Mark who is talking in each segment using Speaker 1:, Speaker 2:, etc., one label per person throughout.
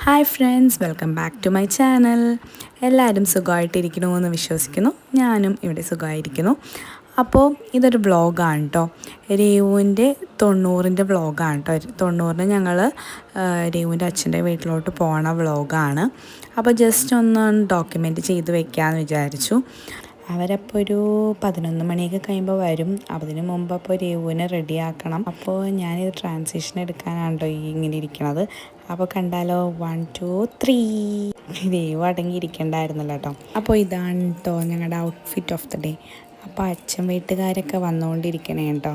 Speaker 1: Hi friends, welcome back to my channel. എല്ലാവരും സുഖമായിട്ടിരിക്കണമെന്ന് വിശ്വസിക്കുന്നു. ഞാനും ഇവിടെ സുഖമായിരിക്കുന്നു. അപ്പോൾ ഇതൊരു വ്ളോഗാണ് കേട്ടോ. രേവുവിൻ്റെ 90ൻ്റെ വ്ളോഗാണ് കേട്ടോ. 90ന് ഞങ്ങൾ രേവുവിൻ്റെ അച്ഛൻ്റെ വീട്ടിലോട്ട് പോണ വ്ളോഗാണ്. അപ്പോൾ ജസ്റ്റ് ഒന്ന് ഡോക്യുമെൻ്റ് ചെയ്ത് വെക്കാമെന്ന് വിചാരിച്ചു. അവരപ്പോൾ ഒരു 11 മണിയൊക്കെ കഴിയുമ്പോൾ വരും. അതിന് മുമ്പ് അപ്പോൾ രേവുവിനെ റെഡിയാക്കണം. അപ്പോൾ ഞാനിത് ട്രാൻസിഷൻ എടുക്കാനാണ് കേട്ടോ ഇങ്ങനെ ഇരിക്കണത്. അപ്പോൾ കണ്ടാലോ, 1 2 3. രേവു അടങ്ങിയിരിക്കണ്ടായിരുന്നല്ലോ കേട്ടോ. അപ്പോൾ ഇതാണ് കേട്ടോ ഞങ്ങളുടെ ഔട്ട്ഫിറ്റ് ഓഫ് ദി ഡേ. അപ്പോൾ അച്ഛൻ വീട്ടുകാരൊക്കെ വന്നുകൊണ്ടിരിക്കണേ കേട്ടോ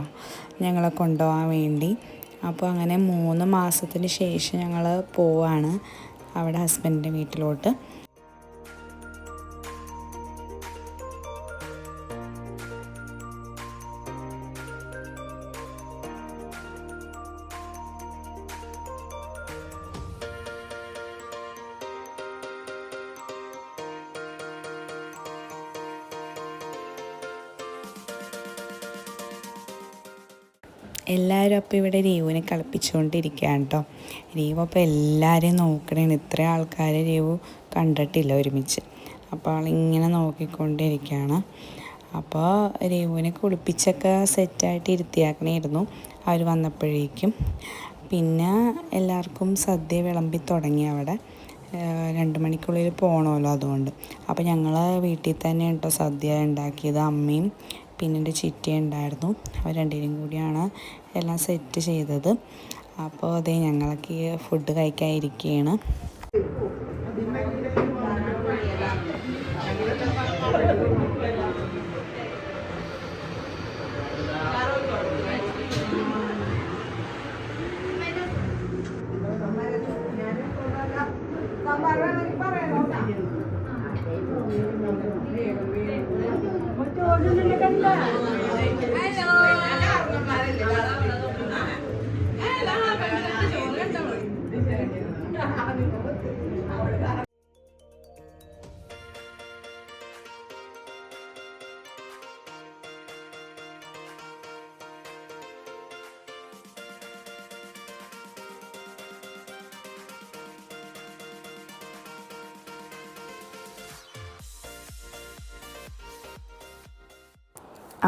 Speaker 1: ഞങ്ങളെ കൊണ്ടുപോകാൻ വേണ്ടി. അപ്പോൾ അങ്ങനെ 3 മാസത്തിന് ശേഷം ഞങ്ങൾ പോവാണ് അവിടെ ഹസ്ബൻഡിൻ്റെ വീട്ടിലോട്ട്. എല്ലാവരും അപ്പോൾ ഇവിടെ രേവുവിനെ കളിപ്പിച്ചുകൊണ്ടിരിക്കുകയാണ് കേട്ടോ. രേവു അപ്പോൾ എല്ലാവരെയും നോക്കണേണ്. ഇത്ര ആൾക്കാരെ രേവു കണ്ടിട്ടില്ല ഒരുമിച്ച്. അപ്പോൾ ആളിങ്ങനെ നോക്കിക്കൊണ്ടിരിക്കുകയാണ്. അപ്പോൾ രേവുവിനെ കുളിപ്പിച്ചൊക്കെ സെറ്റായിട്ട് ഇരുത്തിയാക്കണമായിരുന്നു അവർ വന്നപ്പോഴേക്കും. പിന്നെ എല്ലാവർക്കും സദ്യ വിളമ്പി തുടങ്ങി അവിടെ. 2 മണിക്കുള്ളിൽ പോകണമല്ലോ അതുകൊണ്ട്. അപ്പോൾ ഞങ്ങൾ വീട്ടിൽ തന്നെ കേട്ടോ സദ്യ ഉണ്ടാക്കിയത്. അമ്മയും പിന്നെ എൻ്റെ ചിറ്റയും ഉണ്ടായിരുന്നു. അവർ രണ്ടുപേരും കൂടിയാണ് എല്ലാം സെറ്റ് ചെയ്തത്. അപ്പോൾ അതേ ഞങ്ങളൊക്കെ ഫുഡ് കഴിക്കാതിരിക്കുകയാണ്.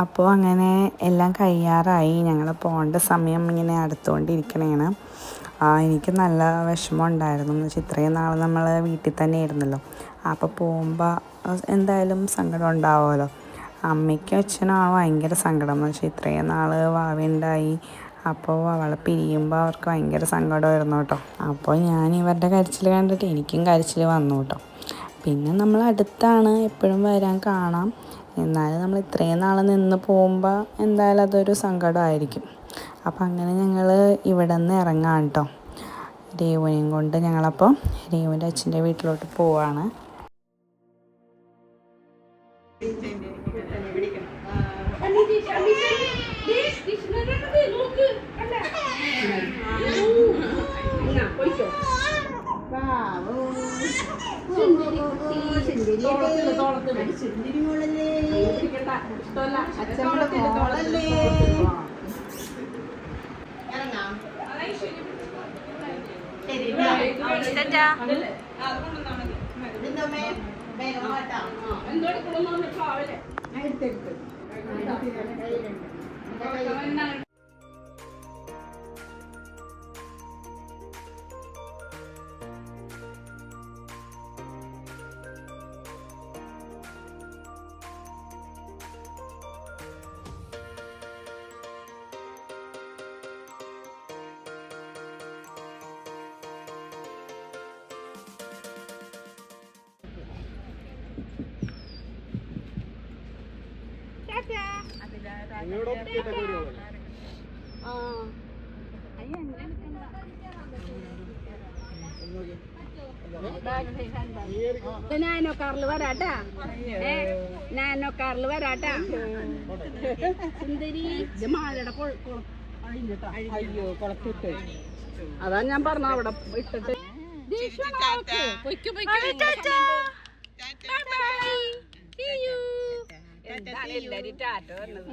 Speaker 1: അപ്പോൾ അങ്ങനെ എല്ലാം കഴിയാറായി. ഞങ്ങൾ പോകേണ്ട സമയം ഇങ്ങനെ അടുത്തുകൊണ്ടിരിക്കണേണ്. എനിക്ക് നല്ല വിഷമം ഉണ്ടായിരുന്നു. എന്ന് വെച്ചാൽ ഇത്രയും നാൾ നമ്മൾ വീട്ടിൽ തന്നെ ആയിരുന്നല്ലോ. അപ്പോൾ പോകുമ്പോൾ എന്തായാലും സങ്കടം ഉണ്ടാവുമല്ലോ. അമ്മയ്ക്കും അച്ഛനാണ് ഭയങ്കര സങ്കടം. എന്ന് വെച്ചാൽ ഇത്രയും നാൾ വാവയുണ്ടായി. അപ്പോൾ അവളെ പിരിയുമ്പോൾ അവർക്ക് ഭയങ്കര സങ്കടമായിരുന്നു കേട്ടോ. അപ്പോൾ ഞാൻ ഇവരുടെ കരച്ചിൽ കണ്ടിട്ട് എനിക്കും കരച്ചിൽ വന്നു കേട്ടോ. പിന്നെ നമ്മൾ അടുത്താണ്, എപ്പോഴും വരാൻ കാണാം. എന്നാലും നമ്മൾ ഇത്രയും നാൾ നിന്ന് പോകുമ്പോൾ എന്തായാലും അതൊരു സങ്കടമായിരിക്കും. അപ്പം അങ്ങനെ ഞങ്ങൾ ഇവിടെ നിന്ന് ഇറങ്ങാം കേട്ടോ. രേവുവിനെയും കൊണ്ട് ഞങ്ങളപ്പോൾ രേവുവിൻ്റെ അച്ഛൻ്റെ വീട്ടിലോട്ട് പോവാണ്.
Speaker 2: നാനോ കാറിൽ വരാട്ടാ. നാനോ കാറിൽ വരാട്ടാ. സുന്ദരി മാലയുടെ അയ്യോ കുളത്തിട്ട്. അതാ ഞാൻ പറഞ്ഞ അവിടെ ഇട്ടിട്ട്. എല്ലാരും ടാറ്റ പറഞ്ഞത്.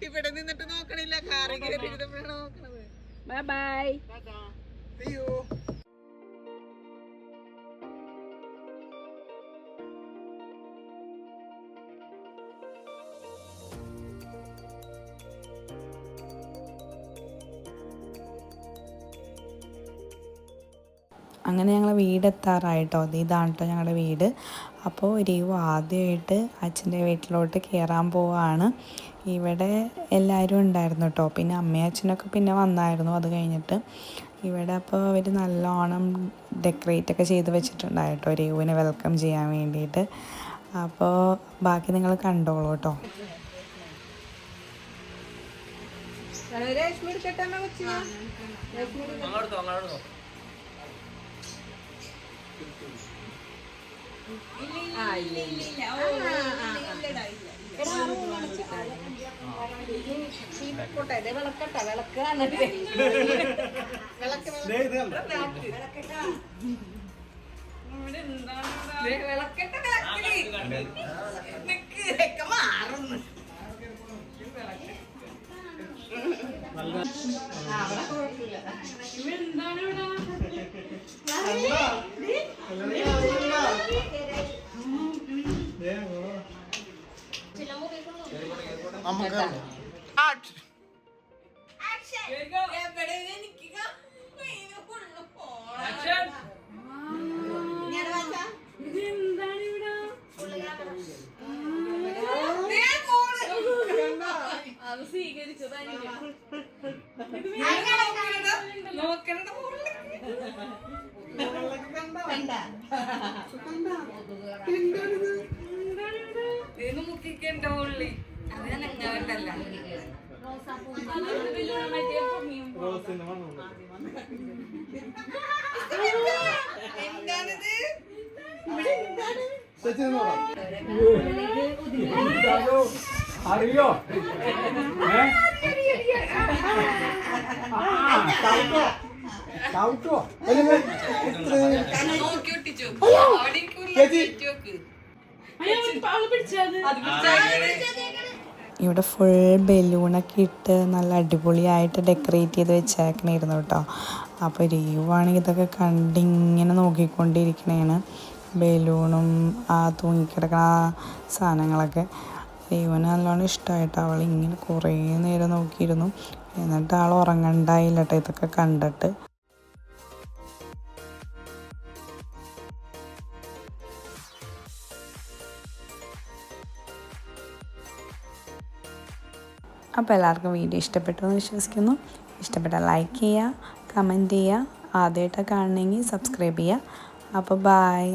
Speaker 3: ഇവിടെ നിന്നിട്ട് നോക്കണില്ല, കാറി കയറി നോക്കണത്.
Speaker 2: Bye bye.
Speaker 3: See you.
Speaker 1: അങ്ങനെ ഞങ്ങൾ വീടെത്താറായിട്ടോ. ഇതാണ് കേട്ടോ ഞങ്ങളുടെ വീട്. അപ്പോൾ രേവു ആദ്യമായിട്ട് അച്ഛൻ്റെ വീട്ടിലോട്ട് കയറാൻ പോവാണ്. ഇവിടെ എല്ലാവരും ഉണ്ടായിരുന്നു കേട്ടോ. പിന്നെ അമ്മയും അച്ഛനൊക്കെ പിന്നെ വന്നായിരുന്നു അത് കഴിഞ്ഞിട്ട്. ഇവിടെ അപ്പോൾ അവർ നല്ലോണം ഡെക്കറേറ്റൊക്കെ ചെയ്ത് വെച്ചിട്ടുണ്ടായിട്ടോ രേവുവിനെ വെൽക്കം ചെയ്യാൻ വേണ്ടിയിട്ട്. അപ്പോൾ ബാക്കി നിങ്ങൾ കണ്ടോളൂ കേട്ടോ.
Speaker 2: അത് സ്വീകരിച്ചതായിരിക്കും. മുക്കിക്കണ്ട ഉള്ളി അതിനല്ല എന്താണിത്?
Speaker 3: അറിയോ
Speaker 1: ഇവിടെ ഫുൾ ബലൂണൊക്കെ ഇട്ട് നല്ല അടിപൊളിയായിട്ട് ഡെക്കറേറ്റ് ചെയ്ത് വെച്ചേക്കണായിരുന്നു കേട്ടോ. അപ്പോൾ രേവുവാണെങ്കിൽ ഇതൊക്കെ കണ്ടിങ്ങനെ നോക്കിക്കൊണ്ടിരിക്കണേണ്. ബലൂണും ആ തൂങ്ങിക്കിടക്കണ സാധനങ്ങളൊക്കെ രേവുവിന് നല്ലോണം ഇഷ്ടമായിട്ടോ. അവളിങ്ങനെ കുറേ നേരം നോക്കിയിരുന്നു. എന്നിട്ട് ആൾ ഉറങ്ങണ്ടായില്ല കേട്ടോ ഇതൊക്കെ കണ്ടിട്ട്. അപ്പോൾ എല്ലാവർക്കും വീഡിയോ ഇഷ്ടപ്പെട്ടു എന്ന് വിശ്വസിക്കുന്നു. ഇഷ്ടപ്പെട്ടാൽ ലൈക്ക് ചെയ്യുക, കമൻറ്റ് ചെയ്യുക, ആദ്യമായിട്ടൊക്കെ കാണണമെങ്കിൽ സബ്സ്ക്രൈബ് ചെയ്യുക. അപ്പോൾ ബായ്.